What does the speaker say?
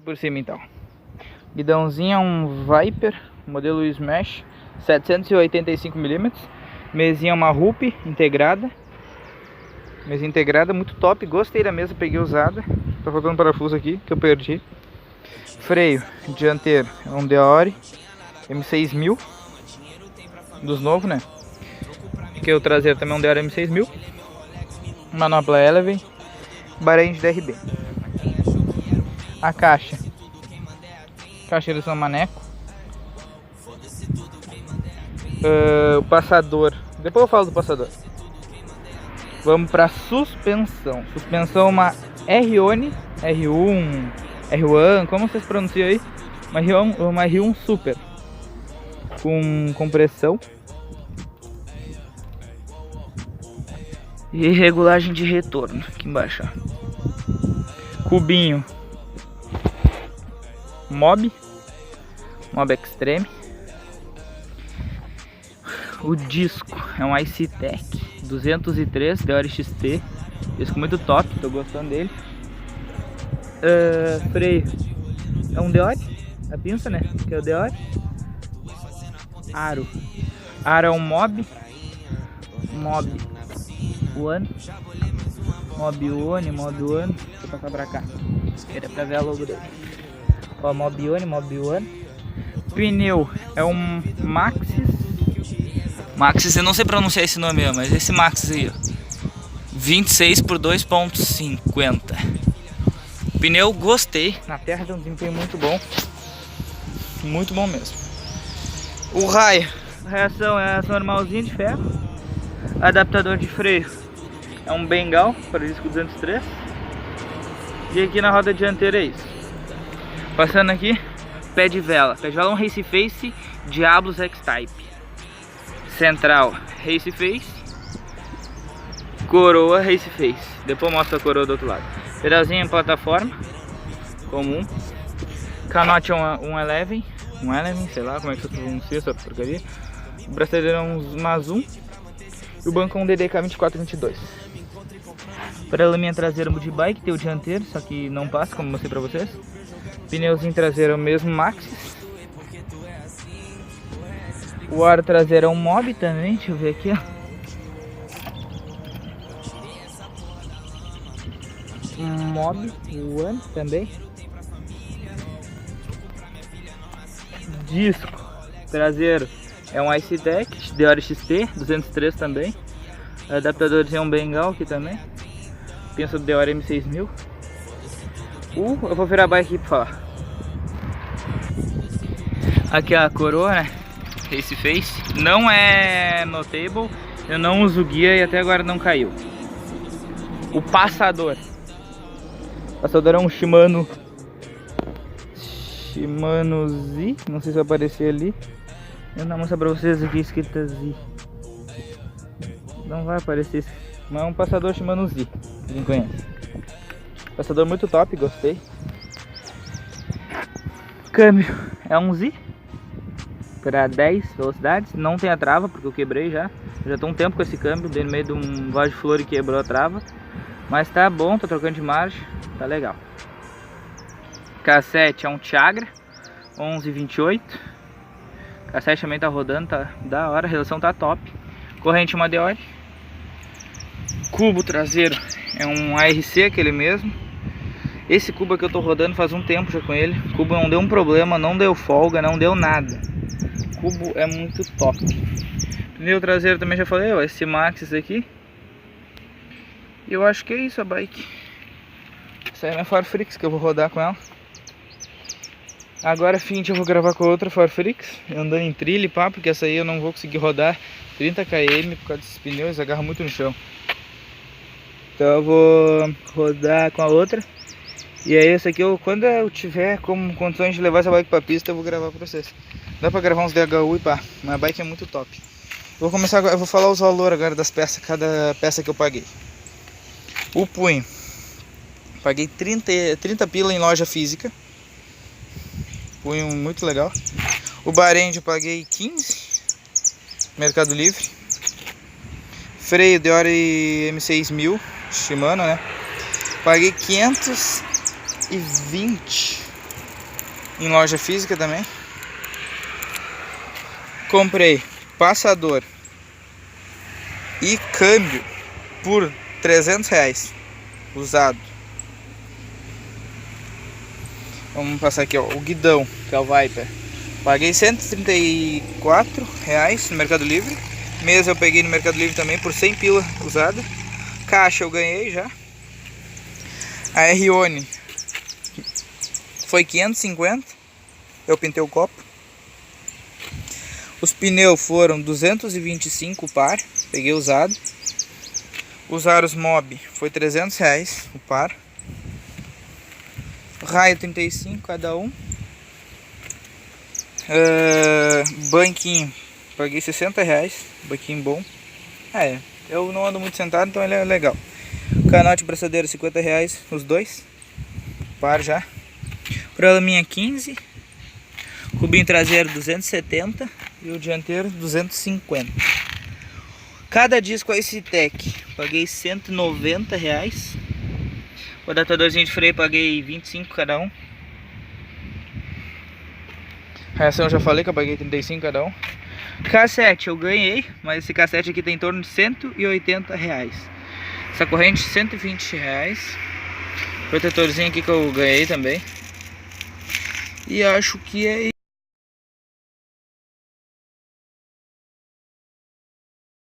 Por cima então. Guidãozinho é um Viper, modelo Smash, 785mm. Mesinha é uma Rupp integrada. Mesinha integrada, muito top. Gostei da mesa, peguei usada. Tá faltando parafuso aqui, que eu perdi. Freio dianteiro é um Deore M6000. Dos novos, né? Porque o traseiro também é um Deore M6000. Manopla Elevate. Bahrein de DRB. A caixa eles são maneco. O passador, depois eu falo do passador. Vamos para suspensão. Suspensão uma R1, como vocês pronunciam aí? Uma R1 Super. Com compressão. E regulagem de retorno aqui embaixo, ó. Cubinho Mob Extreme. O disco é um IC-Tech 203 Deore XT. Disco muito top, tô gostando dele. Freio é um Deore, a pinça, né? Que é o Deore. Aro é um Mob One. Mob One. Deixa eu passar pra cá. Era pra ver a logo dele. Ó, Mob One. Pneu é um Maxxis, eu não sei pronunciar esse nome, mas esse Maxxis aí, ó. 26 por 2.50. Pneu, gostei. Na terra tem um desempenho muito bom. Muito bom mesmo. O raio, a reação é essa normalzinha de ferro. Adaptador de freio é um Bengal para disco 203. E aqui na roda dianteira é isso. Passando aqui, pé de vela. Pé de vela é um Race Face Diablos X-Type. Central, Race Face. Coroa, Race Face. Depois mostra a coroa do outro lado. Pedalzinho em plataforma comum. Canote é um Eleven, sei lá como é que você pronuncia essa porcaria. O braçadeiro é um Mazum. E o banco é um DDK 2422. Paralaminha traseira de bike, tem o dianteiro, só que não passa, como eu mostrei pra vocês. Pneuzinho traseiro é o mesmo Maxxis. O aro traseiro é um Mob também, deixa eu ver aqui, ó. Um Mob One também. Disco traseiro é um IC-Tech Deore XT 203 também. Adaptadorzinho é um Bengal aqui também. Pinça do Deore M6000. Eu vou virar a bike aqui pra falar. Aqui a coroa, né? Race Face. Não é notable. Eu não uso guia e até agora não caiu. O passador. O passador é um Shimano Z. Não sei se vai aparecer ali. Eu vou mostrar pra vocês aqui escrita Z. Não vai aparecer. Mas é um passador Shimano Z. Quem conhece. Passador muito top, gostei. Câmbio é um Z para 10 velocidades. Não tem a trava porque eu quebrei já. Eu já tô um tempo com esse câmbio. Dei no meio de um vaso de flor e quebrou a trava. Mas tá bom, tô trocando de margem. Tá legal. Cassete é um Tiagra 1128. Cassete também tá rodando, tá da hora. A relação tá top. Corrente uma Deore. Cubo traseiro é um ARC, aquele mesmo. Esse cubo aqui eu tô rodando faz um tempo já com ele. O cubo não deu um problema, não deu folga, não deu nada. O cubo é muito top. Pneu traseiro também já falei, ó, esse Maxxis aqui. E eu acho que é isso a bike. Essa é a minha Farfrix que eu vou rodar com ela. Agora fim eu vou gravar com a outra Farfrix, andando em trilha e pá, porque essa aí eu não vou conseguir rodar 30 km por causa desses pneus, agarra muito no chão. Então eu vou rodar com a outra. E aí essa aqui, quando eu tiver como condições de levar essa bike pra pista, eu vou gravar pra vocês. Dá pra gravar uns DHU e pá, mas a bike é muito top. Eu vou falar os valores agora das peças, cada peça que eu paguei. O punho, paguei 30 pila em loja física. Punho muito legal. O Bahrein eu paguei 15, Mercado Livre. Freio Deore M6000, Shimano, né? Paguei 520 em loja física também. Comprei passador e câmbio por R$300 usado. Vamos passar aqui, ó, o guidão, que é o Viper. Paguei R$134 no Mercado Livre. Mesa eu peguei no Mercado Livre também por 100 pila usada. Caixa eu ganhei já. A R-One foi 550. Eu pintei o copo. Os pneus foram 225 o par. Peguei usado. Os aros Mob foi R$300 o par. Raio 35 cada um. Banquinho, paguei R$60. Banquinho bom. Eu não ando muito sentado, então ele é legal. Canote braçadeiro R$50 os dois. Par já. Programinha 15. Cubinho traseiro 270 e o dianteiro 250. Cada disco Icetec paguei R$190. O adaptadorzinho de freio paguei 25 cada um. Reação eu já falei que eu paguei 35 cada um. Cassete eu ganhei, mas esse cassete aqui tem em torno de R$180. Essa corrente R$120. Protetorzinho aqui que eu ganhei também. E acho que é